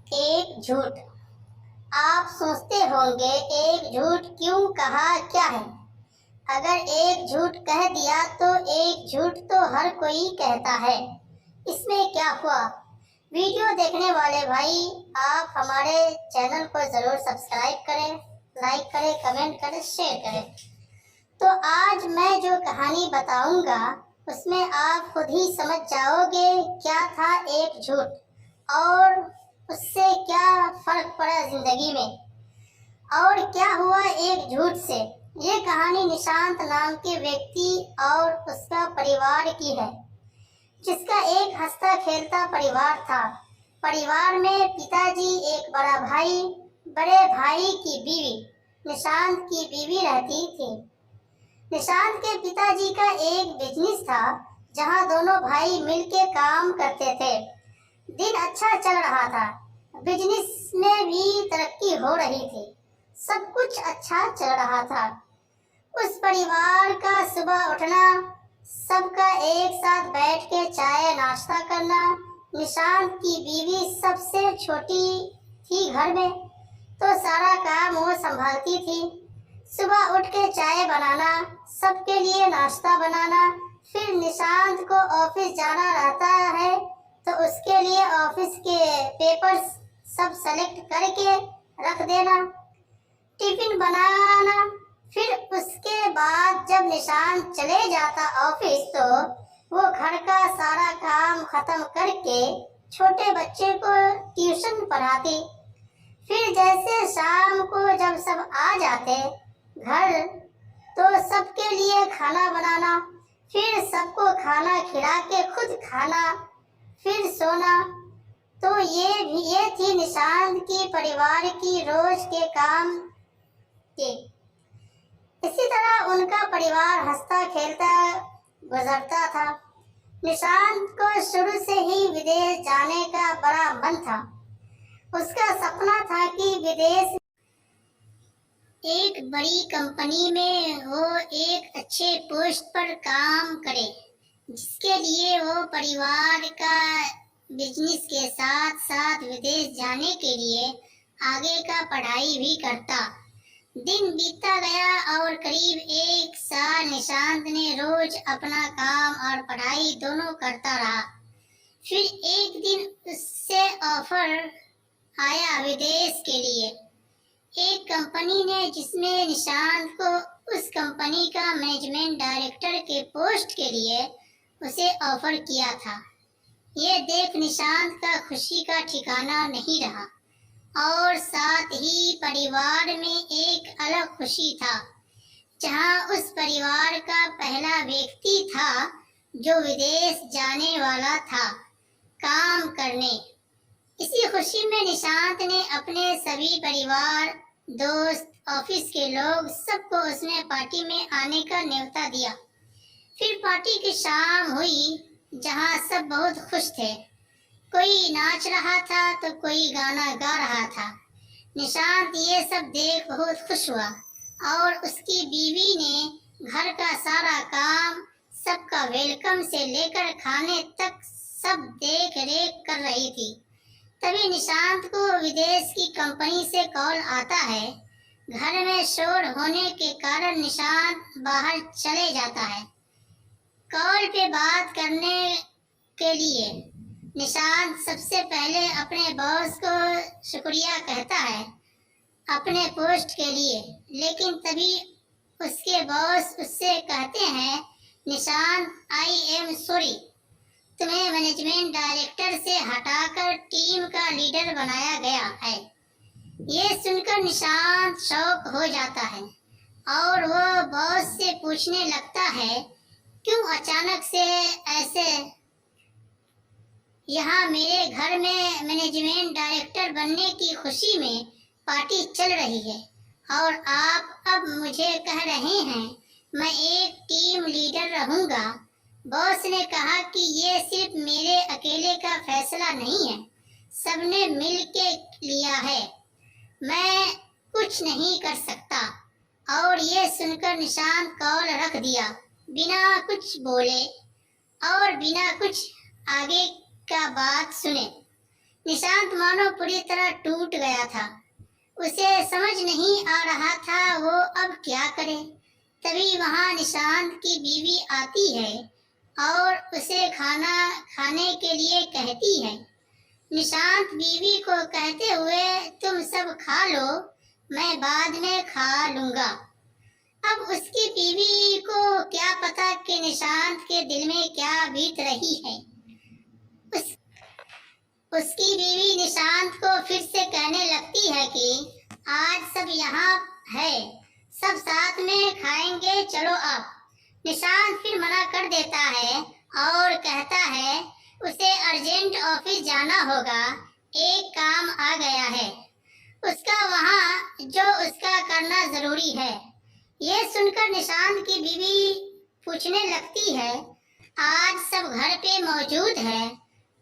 एक झूठ। आप सोचते होंगे एक झूठ क्यों कहा, क्या है? अगर एक झूठ कह दिया तो एक झूठ तो हर कोई कहता है, इसमें क्या हुआ? वीडियो देखने वाले भाई, आप हमारे चैनल को जरूर सब्सक्राइब करें, लाइक करें, कमेंट करें, शेयर करें। तो आज मैं जो कहानी बताऊंगा उसमें आप खुद ही समझ जाओगे क्या था एक झूठ और उससे क्या फर्क पड़ा जिंदगी में, और क्या हुआ एक झूठ से। ये कहानी निशांत नाम के व्यक्ति और उसका परिवार की है, जिसका एक हंसता खेलता परिवार था। परिवार में पिताजी, एक बड़ा भाई, बड़े भाई की बीवी, निशांत की बीवी रहती थी। निशांत के पिताजी का एक बिजनेस था जहां दोनों भाई मिलके काम करते थे। दिन अच्छा चल रहा था, बिजनेस में भी तरक्की हो रही थी, सब कुछ अच्छा चल रहा था। उस परिवार का सुबह उठना, सबका एक साथ बैठ के चाय नाश्ता करना। निशांत की बीवी सबसे छोटी थी घर में, तो सारा काम वो संभालती थी। सुबह उठ के चाय बनाना, सबके लिए नाश्ता बनाना, फिर निशांत को ऑफिस जाना रहता है तो उसके लिए ऑफिस के पेपर्स सब सेलेक्ट करके रख देना, टिफिन बनाना। फिर उसके बाद जब निशांत चले जाता ऑफिस तो वो घर का सारा काम खत्म करके छोटे बच्चे को ट्यूशन पढ़ाती। फिर जैसे शाम को जब सब आ जाते घर तो सबके लिए खाना बनाना, फिर सबको खाना खिला के खुद खाना, फिर सोना। तो ये थी निशांत की परिवार की रोज के काम के। इसी तरह उनका परिवार हंसता खेलता गुजरता था। निशांत को शुरू से ही विदेश जाने का बड़ा मन था। उसका सपना था कि विदेश एक बड़ी कंपनी में वो एक अच्छे पोस्ट पर काम करे, जिसके लिए वो परिवार का बिजनेस के साथ साथ विदेश जाने के लिए आगे का पढ़ाई भी करता। दिन बीतता गया और करीब एक साल निशांत ने रोज अपना काम और पढ़ाई दोनों करता रहा। फिर एक दिन उससे ऑफर आया विदेश के लिए। एक कंपनी ने, जिसमें निशांत को उस कंपनी का मैनेजमेंट डायरेक्टर के पोस्ट के लिए उसे ऑफर किया था। ये देख निशांत का खुशी का ठिकाना नहीं रहा, और साथ ही परिवार में एक अलग खुशी था, जहां उस परिवार का पहला व्यक्ति था जो विदेश जाने वाला था काम करने। इसी खुशी में निशांत ने अपने सभी परिवार, दोस्त, ऑफिस के लोग, सबको उसमें पार्टी में आने का न्योता दिया। फिर पार्टी की शाम हुई जहां सब बहुत खुश थे। कोई नाच रहा था तो कोई गाना गा रहा था। निशांत ये सब देख बहुत खुश हुआ, और उसकी बीवी ने घर का सारा काम, सबका वेलकम से लेकर खाने तक सब देख रेख कर रही थी। तभी निशांत को विदेश की कंपनी से कॉल आता है। घर में शोर होने के कारण निशांत बाहर चले जाता है कॉल पे बात करने के लिए। निशांत सबसे पहले अपने बॉस को शुक्रिया कहता है अपने पोस्ट के लिए, लेकिन तभी उसके बॉस उससे कहते हैं, निशांत, आई एम सॉरी, तुम्हें मैनेजमेंट डायरेक्टर से हटाकर टीम का लीडर बनाया गया है। ये सुनकर निशांत शॉक हो जाता है और वो बॉस से पूछने लगता है, क्यों अचानक से ऐसे? यहाँ मेरे घर में मैनेजमेंट डायरेक्टर बनने की खुशी में पार्टी चल रही है, और आप अब मुझे कह रहे हैं मैं एक टीम लीडर रहूंगा। बॉस ने कहा कि ये सिर्फ मेरे अकेले का फैसला नहीं है, सबने मिल के लिया है, मैं कुछ नहीं कर सकता। और ये सुनकर निशांत कॉल रख दिया, बिना कुछ बोले और बिना कुछ आगे का बात सुने। निशांत मानो पूरी तरह टूट गया था। उसे समझ नहीं आ रहा था वो अब क्या करे। तभी वहाँ निशांत की बीवी आती है और उसे खाना खाने के लिए कहती है। निशांत बीवी को कहते हुए, तुम सब खा लो, मैं बाद में खा लूंगा। अब उसकी बीवी को क्या पता कि निशांत के दिल में क्या बीत रही है। उसकी बीवी निशांत को फिर से कहने लगती है कि आज सब यहाँ है, सब साथ में खाएंगे, चलो आप। निशांत फिर मना कर देता है और कहता है उसे अर्जेंट ऑफिस जाना होगा, एक काम आ गया है उसका वहाँ जो उसका करना जरूरी है। ये सुनकर निशांत की बीवी पूछने लगती है, आज सब घर पे मौजूद है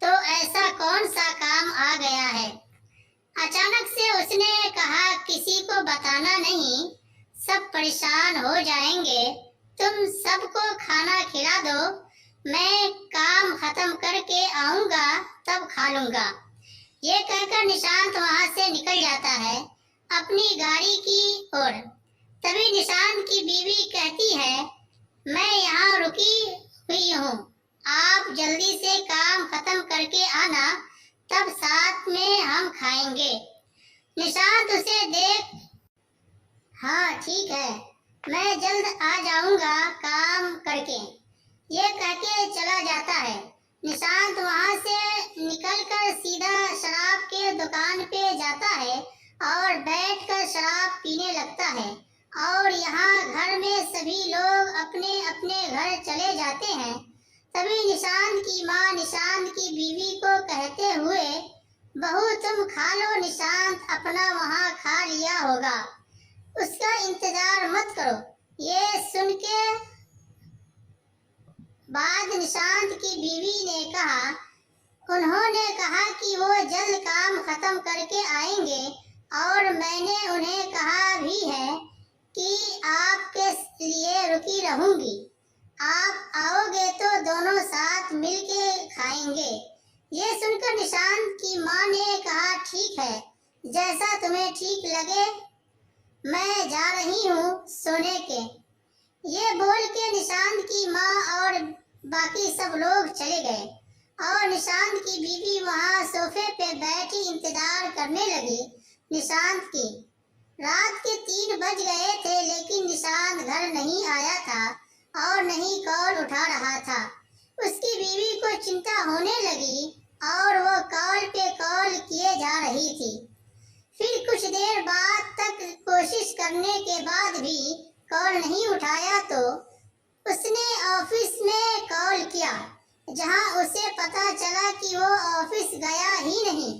तो ऐसा कौन सा काम आ गया है। अचानक से उसने कहा, किसी को बताना नहीं, सब परेशान हो जाएंगे, तुम सबको खाना खिला दो, मैं काम खत्म करके आऊंगा तब खा लूंगा। ये कहकर निशांत वहां से निकल जाता है अपनी गाड़ी की ओर। तभी निशांत की बीवी कहती है, मैं यहाँ रुकी हुई हूँ, आप जल्दी से काम खत्म करके आना, तब साथ में हम खाएंगे। निशांत उसे देख, हाँ ठीक है, मैं जल्द आ जाऊंगा काम करके, ये कहके चला जाता है। निशांत वहां से निकलकर सीधा शराब के दुकान पे जाता है और बैठकर शराब पीने लगता है। और यहाँ घर में सभी लोग अपने अपने घर चले जाते हैं। तभी निशांत की माँ निशांत की बीवी को कहते हुए, बहू तुम खा लो, निशांत अपना वहाँ खा लिया होगा, उसका इंतजार मत करो। ये सुन के बाद निशांत की बीवी ने कहा, उन्होंने कहा कि वो जल्द काम खत्म करके आएंगे और मैंने उन्हें कहा भी है कि आपके लिए रुकी रहूंगी, आप आओगे तो दोनों साथ मिलके खाएंगे। ये सुनकर निशांत की माँ ने कहा, ठीक है, जैसा तुम्हें ठीक लगे, मैं जा रही हूँ सोने के। ये बोल के निशांत की माँ और बाकी सब लोग चले गए और निशांत की बीवी वहाँ सोफे पे बैठी इंतजार करने लगी निशांत की। रात के 3 बज गए थे लेकिन निशांत घर नहीं आया था और नहीं कॉल उठा रहा था। उसकी बीवी को चिंता होने लगी और वो कॉल पे कॉल किए जा रही थी। फिर कुछ देर बाद तक कोशिश करने के बाद भी कॉल नहीं उठाया तो उसने ऑफिस में कॉल किया, जहां उसे पता चला कि वो ऑफिस गया ही नहीं।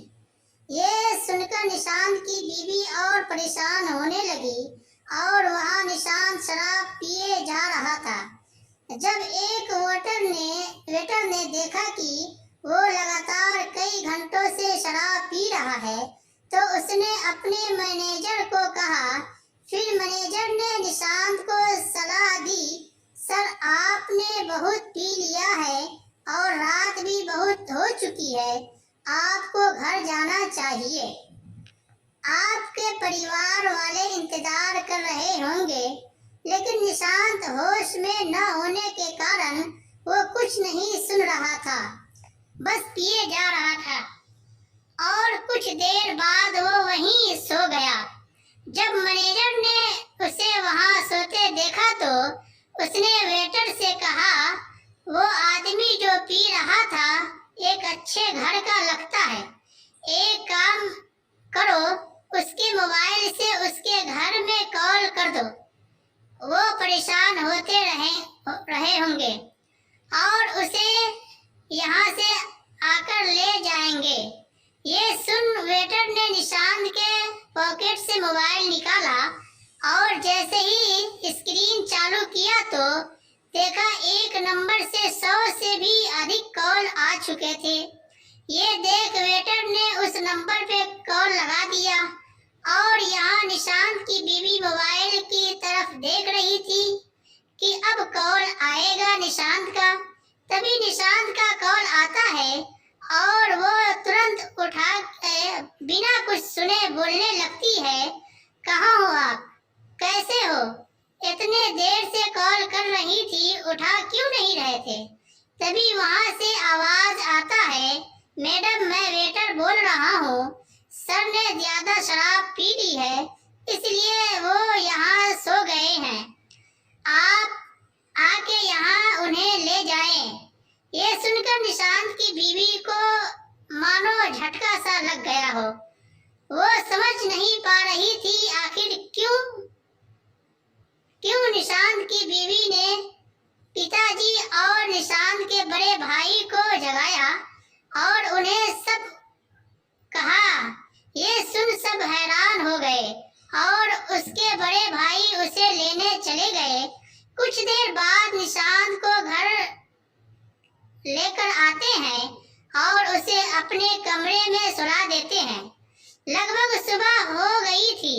ये सुनकर निशांत की बीवी और परेशान होने लगी और वहां निशांत शराब पिए जा रहा था। जब एक वेटर ने देखा कि वो लगातार कई घंटों से शराब पी रहा है तो उसने अपने मैनेजर को कहा। फिर मैनेजर ने निशांत को सलाह दी, सर आपने बहुत पी लिया है और रात भी बहुत हो चुकी है, आपको घर जाना चाहिए। आपके परिवार वाले इंतजार कर रहे होंगे। लेकिन निशांत होश में न होने के कारण वो कुछ नहीं सुन रहा था, बस पिए जा रहा था और कुछ देर बाद वो वहीं सो गया। जब मैनेजर ने उसे वहां सोते देखा तो उसने वेटर से कहा, वो आदमी जो पी रहा था एक अच्छे घर का लगता है, एक काम करो, उसके मोबाइल से उसके घर में कॉल कर दो, वो परेशान होते रहे होंगे और उसे यहाँ से आकर ले जाएंगे। ये सुन वेटर ने निशांत के पॉकेट से मोबाइल निकाला और जैसे ही स्क्रीन चालू किया तो देखा एक नंबर से 100 से भी अधिक कॉल आ चुके थे। ये देख वेटर ने उस नंबर पे कॉल लगा दिया और यहाँ निशांत की बीवी मोबाइल की तरफ देख रही थी कि अब कॉल आएगा निशांत का। तभी निशांत का कॉल आता है और वो तुरंत उठा बिना कुछ सुने बोलने लगती है, कहाँ हो आप, कैसे हो, इतने देर से कॉल कर रही थी, उठा क्यों नहीं रहे थे। तभी वहां से आवाज आता है, मैडम मैं वेटर बोल रहा हूँ, सर ने ज्यादा शराब पी ली है इसलिए वो यहाँ सो गए हैं, आप आके यहाँ उन्हें ले जाएं। ये सुनकर निशांत की बीवी को मानो झटका सा लग गया हो। वो समझ नहीं पा रही थी आखिर क्यों निशांत की बीवी ने पिताजी और निशांत के बड़े भाई को जगाया और उन्हें सब कहा। ये सुन सब हैरान हो गए और उसके बड़े भाई उसे लेने चले गए। कुछ देर बाद निशांत को घर लेकर आते हैं और उसे अपने कमरे में सुला देते हैं। लगभग सुबह हो गई थी,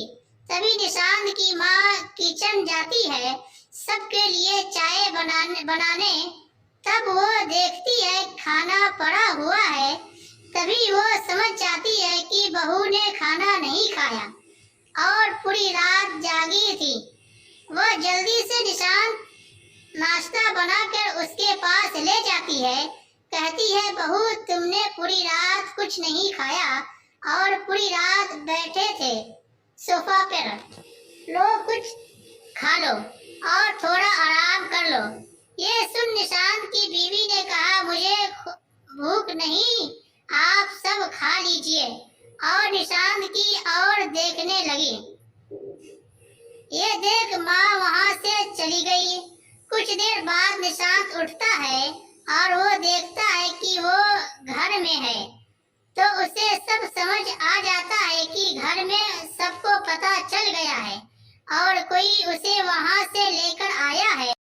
तभी निशांत की माँ किचन जाती है सबके लिए चाय बनाने। तब वो देखती है खाना पड़ा हुआ है, तभी वो समझ जाती है कि बहू ने खाना नहीं खाया और पूरी रात जागी थी। वो जल्दी से निशांत नाश्ता बनाकर उसके पास ले जाती है, कहती है बहू तुमने पूरी रात कुछ नहीं खाया और पूरी रात बैठे थे सोफा पर, लो कुछ खा लो और थोड़ा आराम कर लो। ये सुन निशांत की बीवी ने कहा मुझे भूख नहीं, आप सब खा लीजिए, और निशांत की ओर देखने लगी। ये देख माँ वहां से चली गई। कुछ देर बाद निशांत उठता है और वो देखता है कि वो घर में है, तो उसे सब समझ आ जाता है कि घर में सबको पता चल गया है और कोई उसे वहां से लेकर आया है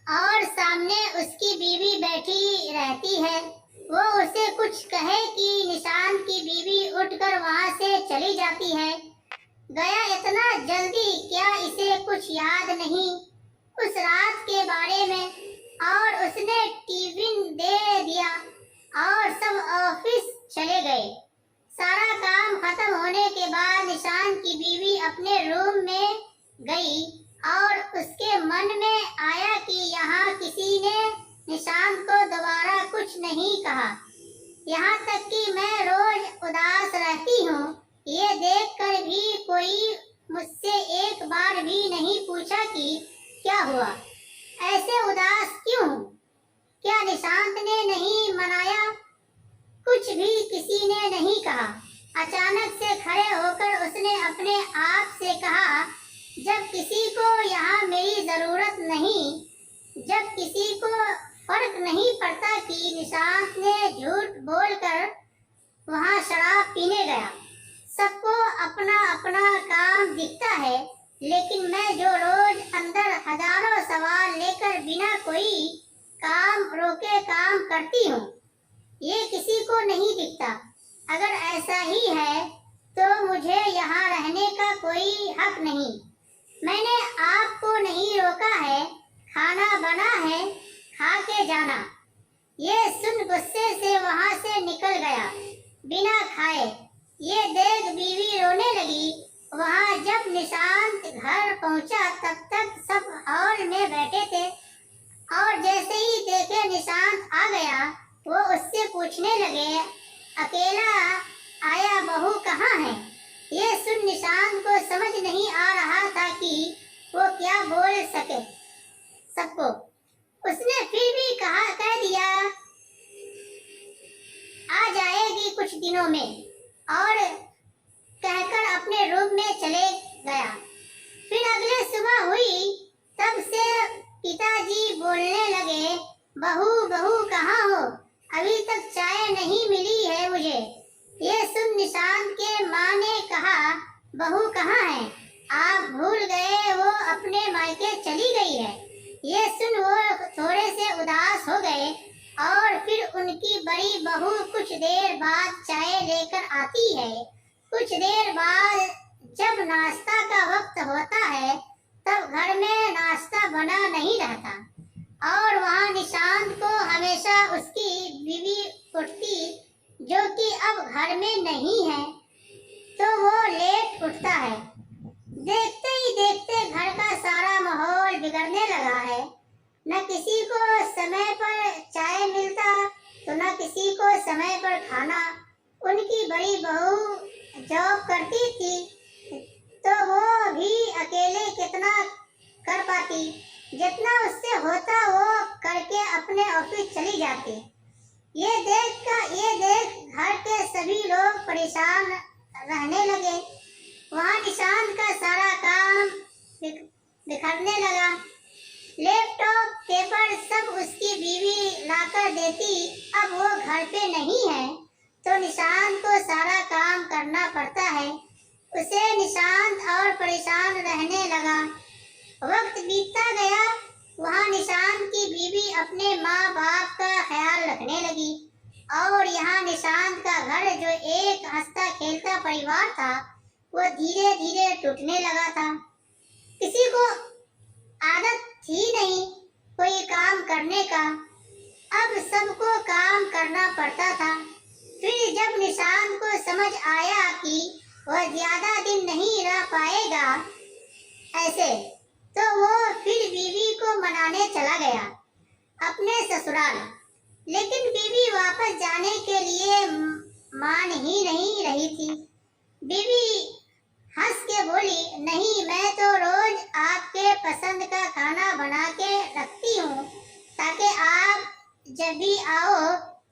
और सामने उसकी बीवी बैठी रहती है। वो उसे कुछ कहे कि निशांत की बीवी उठकर वहां से चली जाती है। गया इतना जल्दी, क्या इसे कुछ याद नहीं उस रात के बारे में, और उसने टिफिन दे दिया और सब ऑफिस चले गए। सारा काम खत्म होने के बाद निशांत की बीवी अपने रूम में गई और उसके मन में आया कि यहाँ किसी ने निशांत को दोबारा कुछ नहीं कहा। यहाँ तक कि मैं रोज उदास रहती हूँ, ये देखकर भी कोई मुझसे एक बार भी नहीं पूछा कि क्या हुआ, ऐसे उदास क्यों हूँ, क्या निशांत ने नहीं मनाया, कुछ भी किसी ने नहीं कहा। अचानक से खड़े होकर उसने अपने आप से कहा, जब किसी को यहाँ मेरी जरूरत नहीं, जब किसी को फर्क नहीं पड़ता कि निशांत ने झूठ बोलकर वहाँ शराब पीने गया, सबको अपना अपना काम दिखता है, लेकिन मैं जो रोज अंदर हजारों सवाल लेकर बिना कोई काम रोके काम करती हूँ, ये किसी को नहीं दिखता। अगर ऐसा ही है तो मुझे यहाँ रहने का कोई हक नहीं। मैंने आपको नहीं रोका है, खाना बना है, खा के जाना। ये सुन गुस्से से वहाँ से निकल गया बिना खाए। ये देख बीवी रोने लगी। वहाँ जब निशांत घर पहुँचा तब तक सब हॉल में बैठे थे और जैसे ही देखे निशांत आ गया, वो उससे पूछने लगे, अकेला आया, बहू कहाँ है। ये सुन निशांत को समझ नहीं आ रहा था कि वो क्या बोल सके सबको। उसने फिर भी कह दिया आ जाएगी कुछ दिनों में, और कहकर अपने रूम में चले गया। फिर अगले सुबह हुई तब से पिताजी बोलने लगे, बहू बहू कहाँ हो, अभी तक चाय नहीं मिली है मुझे। ये सुन निशांत के माँ ने कहा, बहू कहाँ है, आप भूल गए, वो अपने मायके चली गई है। ये सुन वो थोड़े से उदास हो गए और फिर उनकी बड़ी बहू कुछ देर बाद चाय लेकर आती है। कुछ देर बाद जब नाश्ता का वक्त होता है तब घर में नाश्ता बना नहीं रहता और वहाँ निशांत को हमेशा उसकी बीवी उठती जो कि अब घर में नहीं है, तो वो लेट उठता है। देखते ही देखते घर का सारा माहौल बिगड़ने लगा है। न किसी को समय पर चाय मिलता, तो न किसी को समय पर खाना। उनकी बड़ी बहू जॉब करती थी, तो वो भी अकेले कितना कर पाती। जितना उससे होता वो करके अपने ऑफिस चली जाती। ये देख घर के सभी लोग परेशान रहने लगे। वहाँ निशांत का सारा काम बिखरने लगा। लैपटॉप, पेपर सब उसकी बीवी लाकर देती। अब वो घर पे नहीं है, तो निशांत को सारा काम करना पड़ता है। उसे निशांत और परेशान रहने लगा। वक्त बीतता गया। वहाँ निशांत की बीवी अपने माँ बाप का ख्याल रखने लगी, और यहाँ निशांत का घर, जो एक हंसता खेलता परिवार था, वो धीरे धीरे टूटने लगा था। किसी को आदत थी नहीं कोई काम करने का, अब सबको काम करना पड़ता था। फिर जब निशांत को समझ आया कि वह ज्यादा दिन नहीं रह पाएगा ऐसे, तो वो फिर बीवी को मनाने चला गया अपने ससुराल। लेकिन बीवी वापस जाने के लिए मान ही नहीं रही थी। बीवी हंस के बोली, नहीं, मैं तो रोज आपके पसंद का खाना बना के रखती हूँ, ताकि आप जब भी आओ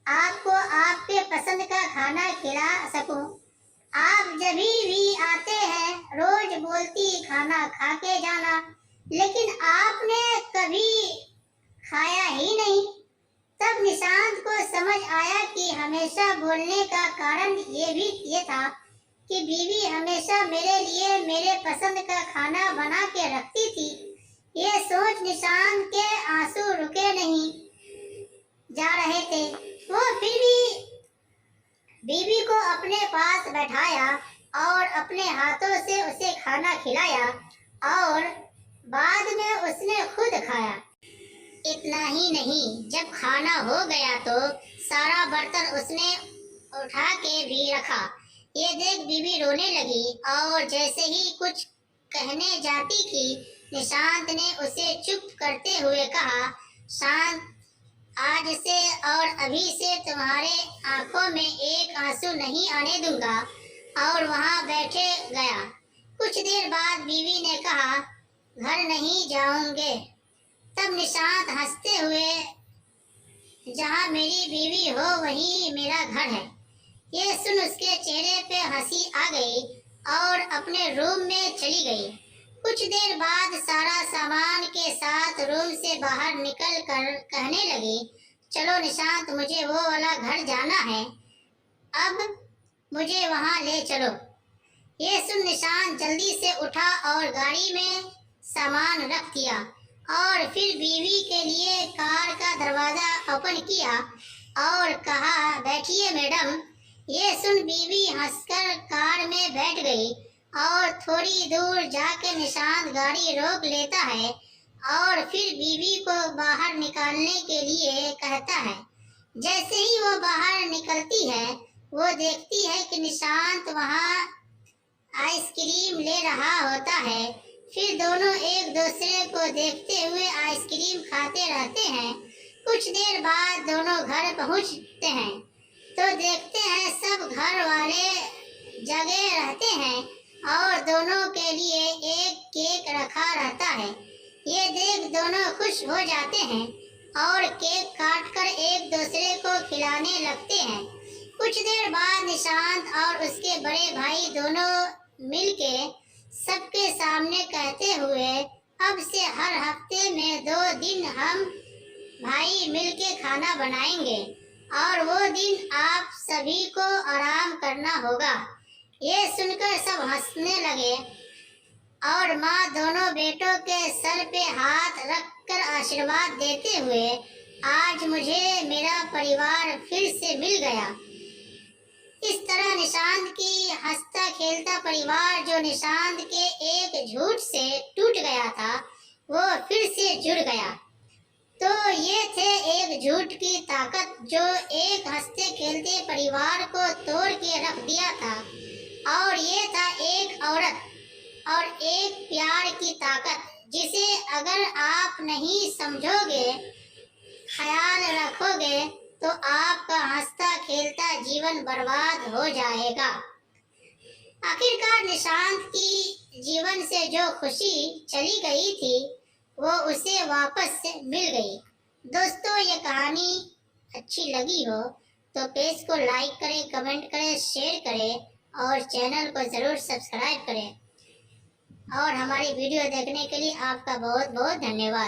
आपको आपके पसंद का खाना खिला सकूं। आप जब भी आते हैं रोज बोलती खाना खा के जाना, लेकिन आपने कभी खाया ही नहीं। तब निशांत को समझ आया कि हमेशा बोलने का कारण ये था कि बीवी हमेशा मेरे लिए मेरे पसंद का खाना बना के रखती थी। ये सोच निशांत के आंसू रुके नहीं जा रहे थे। वो फिर भी बीवी को अपने पास बैठाया और अपने हाथों से उसे खाना खिलाया, और बाद में उसने खुद खाया। इतना ही नहीं, जब खाना हो गया तो सारा बर्तन उसने उठा के भी रखा। ये देख बीवी रोने लगी, और जैसे ही कुछ कहने जाती थी, निशांत ने उसे चुप करते हुए कहा, शांत, आज से और अभी से तुम्हारे आंखों में एक आंसू नहीं आने दूंगा। और वहां बैठे गया। कुछ देर बाद बीवी ने कहा, घर नहीं जाऊंगे। तब निशांत हंसते हुए, जहां मेरी बीवी हो वहीं मेरा घर है। ये सुन उसके चेहरे पे हंसी आ गई और अपने रूम में चली गई। कुछ देर बाद सारा सामान के साथ रूम से बाहर निकल कर कहने लगी, चलो निशांत, मुझे वो वाला घर जाना है, अब मुझे वहां ले चलो। ये सुन निशांत जल्दी से उठा और गाड़ी में सामान रख दिया, और फिर बीवी के लिए कार का दरवाजा ओपन किया और कहा, बैठिए मैडम। ये सुन बीवी हंसकर कार में बैठ गई, और थोड़ी दूर जाकर निशांत गाड़ी रोक लेता है और फिर बीवी को बाहर निकालने के लिए कहता है। जैसे ही वो बाहर निकलती है, वो देखती है कि निशांत वहाँ आइसक्रीम ले रहा होता है। फिर दोनों एक दूसरे को देखते हुए आइसक्रीम खाते रहते हैं। कुछ देर बाद दोनों घर पहुँचते हैं, तो देखते हैं सब घर वाले जगे रहते हैं और दोनों के लिए एक केक रखा रहता है। ये देख दोनों खुश हो जाते हैं और केक काटकर एक दूसरे को खिलाने लगते हैं। कुछ देर बाद निशांत और उसके बड़े भाई दोनों मिलके सबके सामने कहते हुए, अब से हर हफ्ते में 2 दिन हम भाई मिलके खाना बनाएंगे, और वो दिन आप सभी को आराम करना होगा। ये सुनकर सब हंसने लगे, और माँ दोनों बेटों के सर पे हाथ रखकर आशीर्वाद देते हुए, आज मुझे मेरा परिवार फिर से मिल गया। इस तरह निशांत की हंसता खेलता परिवार, जो निशांत के एक झूठ से टूट गया था, वो फिर से जुड़ गया। तो ये थे एक झूठ की ताकत जो एक हंसते खेलते परिवार को तोड़ के रख दिया था। और ये था एक औरत और एक प्यार की ताकत जिसे अगर आप नहीं समझोगे, ख्याल रखोगे तो आपका हंसता खेलता जीवन बर्बाद हो जाएगा। आखिरकार निशांत की जीवन से जो खुशी चली गई थी वो उसे वापस से मिल गई। दोस्तों, ये कहानी अच्छी लगी हो तो पेज को लाइक करें, कमेंट करें, शेयर करें और चैनल को ज़रूर सब्सक्राइब करें। और हमारी वीडियो देखने के लिए आपका बहुत बहुत धन्यवाद।